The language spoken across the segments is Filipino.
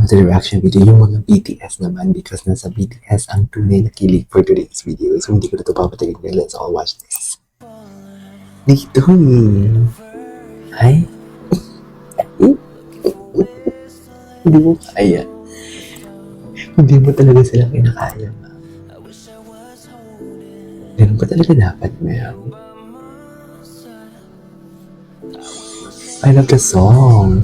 another reaction video, yung mga BTS naman, because nasa BTS ang tunay na kilig for today's video. So, hindi ko na ito papatayin ngayon. Let's all watch this. Dito ay, hindi mo kaya. Hindi mo talaga sila kinakaya, ma. Ganun pa talaga dapat, ma'am. I love the song.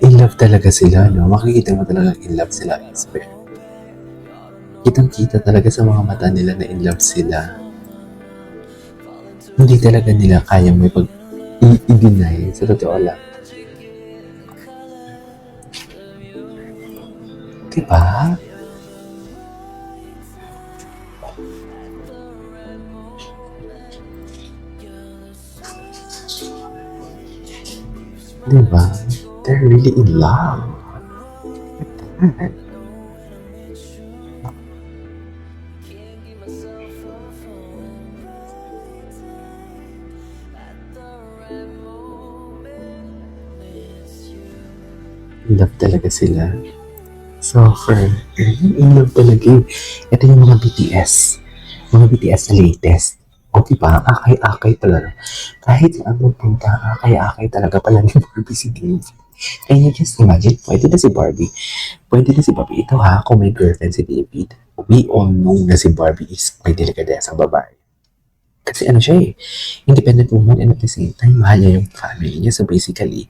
In love talaga sila, no? Makikita mo talaga in love sila, I swear. Kitang-kita talaga sa mga mata nila na in love sila. Hindi talaga nila kaya mo i-deny. Sa totoo lang. Diba? Diba? They're really in love. In love talaga sila. So, in love talaga. Ito yung mga BTS. Mga BTS na latest. O diba? Akay-akay pala. Kahit saan punta, akay-akay talaga pala ni Barbie si David. Can you just imagine? Pwede na si Barbie. Pwede na si Barbie. Ito ha, kung may girlfriend si David, we all know na si Barbie is may delikadesa babae. Kasi ano siya independent woman, and at the same time, mahal niya yung family niya. So basically,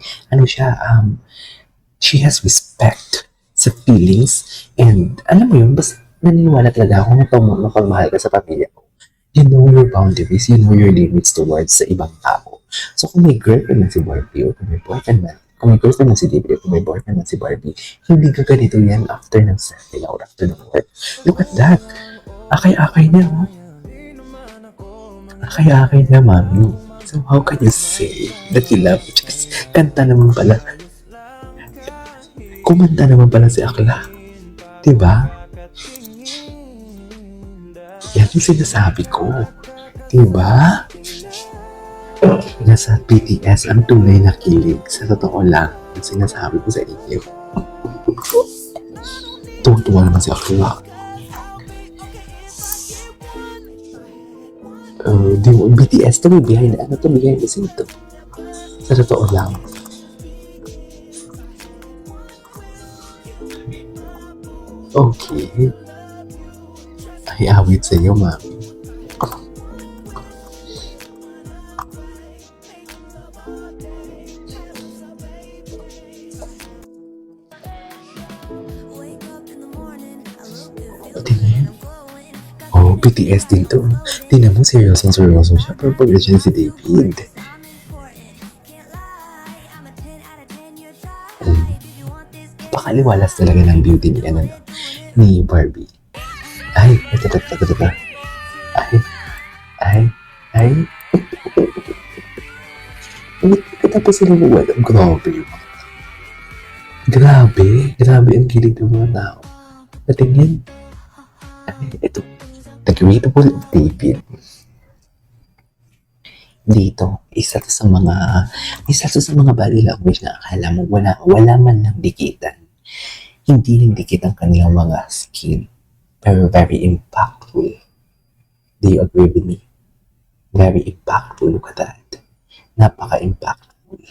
she has respect sa feelings, and alam mo yun, basta naniniwala talaga ako na mapagmahal ka sa pamilya ko. You know your boundaries, you know your limits towards sa ibang tao. So kung may girlfriend na si Barbie, o kung may boyfriend na, kung may girlfriend na si David, o kung may boyfriend na si Barbie, hindi ka ganito yan after ng setting or after ng work. Look at that. Akay-akay niya, oh. Akay-akay niya, mami. So how can you say that you love each other? Kanta naman pala. Kumanta naman pala si Akla. Diba? Yan yung sinasabi ko. Diba? Nasa BTS ang tunay na kilig. Sa totoo lang, ang sinasabi ko sa inyo. Tuwa-tuwa naman si Akla. BTS to, behind the scene to. Sa totoo lang. Okay. Ay, awit sa iyo, mami. Tingnan. Oh, BTS din to. Tingnan mo, seryoso siya. Pero pag siya si David. Pakaliwalas talaga ng beauty ni Barbie. Ay, ito. Ay. Tapos sila buwan. Grabe ang kilig ng mga tao. Natingin. Ay, ito. The Great Wall of David. Dito, isa to sa mga body language na akala mo wala man lang dikitan. Hindi lang dikit ang kanilang mga skin, pero very impactful. Do you agree with me? Very impactful. Look at that. Napaka-impactful.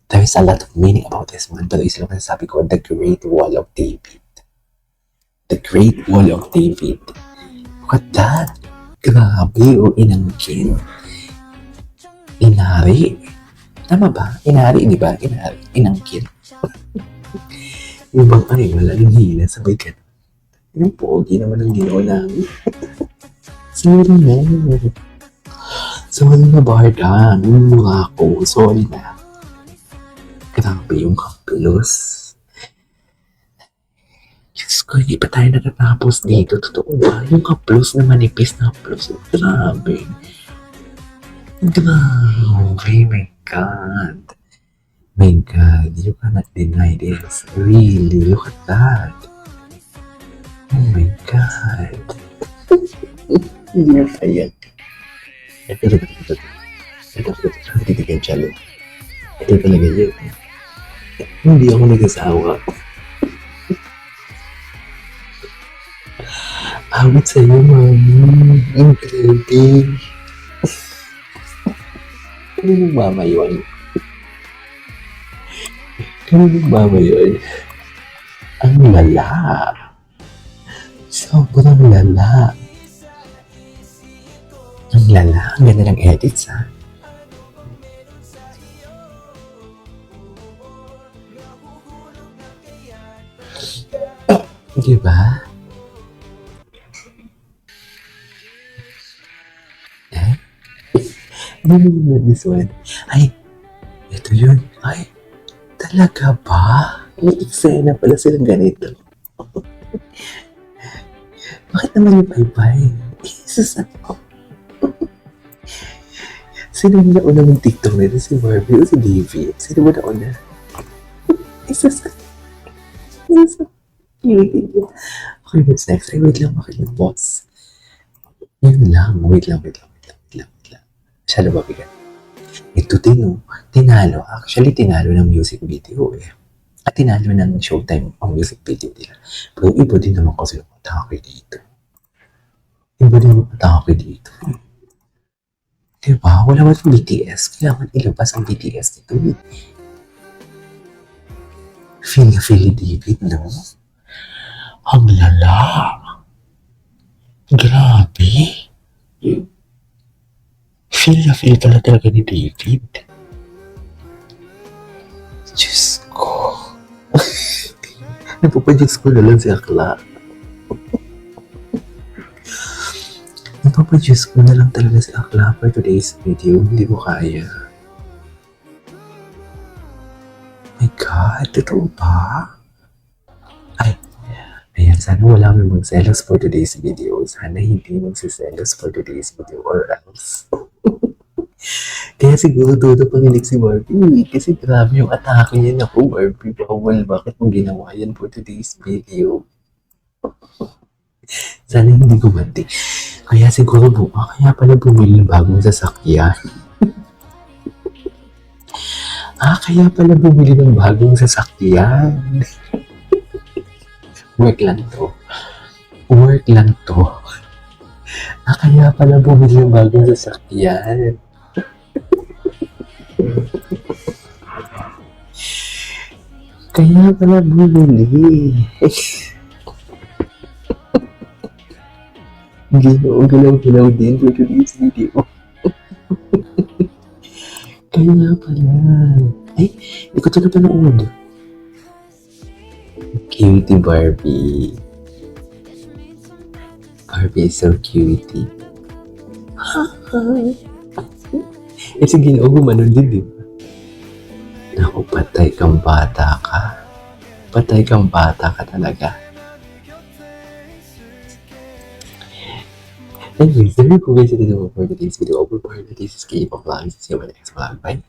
There is a lot of meaning about this one, pero isa lang sabi ko, The Great Wall of David. The Great Wall of David. Look at that. Grabe o inangkin. Inari. Tama ba? Inari, di ba? Inangkin. Yung bang wala nang hila, sabay ka. Yung pogi naman ang ginawa namin. Sorry na, Barda. Yung mukha ko. Sorry na. Grabe yung kaplos. Diyos ko, hindi pa tayo natatapos dito. Totoo ba? Yung kaplos na manipis na kaplos. Grabe. My God. My God, you cannot deny this. Really, look at that. Oh my God. Hindi na kaya. Ito. Titigan siya. Ito talaga yun. Hindi ako nagsasawa. Awit sa'yo, mami. Ang grabe. Kaninong mama yun? Kaninong mama yun? Ang lala. Sobrang lala. Ang lala. Ang ganda ng edits, ha? Diba? Eh? Ano naman this one? Ay, ito yun. Ay, talaga ba? May eksena pala silang ganito. Bakit naman yung bye-bye? Jesus ako. Sino yung nauna ng TikTok nito? Si Barbie o si Davey? Sino ba nauna? Jesus ako. Jesus ako. Okay, what's next? Ay, wait lang. Bakit yung boss? Yun lang. Wait lang. Masyado ba bigat? Ito tinalo. Actually, tinalo ng music video eh. At tinalo ng Showtime ang music video nila. Pero iba din naman kasi napatake dito. Diba? Wala man yung BTS. Kailangan ilabas ang BTS dito. Feel ni David, no? Ang lala. Grabe. Feel pala talaga ni David. Diyos ko. Napapadiyos ko na lang si Akla. Napapadiyos ko na lang talaga si Akla for today's video. Hindi ko kaya. My God, totoo ba? Ay, ayan, sana wala may magselos for today's video. Sana hindi magsiselos for today's video or else. Kaya siguro todo panginig si Barbie. Kasi grabe yung atake niya. Naku, Barbie, bawal. Bakit mo ginawa yan for today's video? Sana hindi gumanti. Kaya siguro kaya pala bumili ng bagong sasakyan. Kaya pala bumili ng bagong sasakyan. Work lang to. Kaya pala bumili ng bagong sasakyan. Kaya pala bumili. Galaw-galaw din for today's video. Kaya pala. Ay, hindi ko ito napanood. Cutie Barbie. Barbie is so cutie. Sige na, gumanon din, di ba? Naku, patay kang bata ka. Patay kang bata ka talaga. Anyways, there you go guys. Ito na for today's video. For today's K-pop vlog. See you in the next vlog. Bye.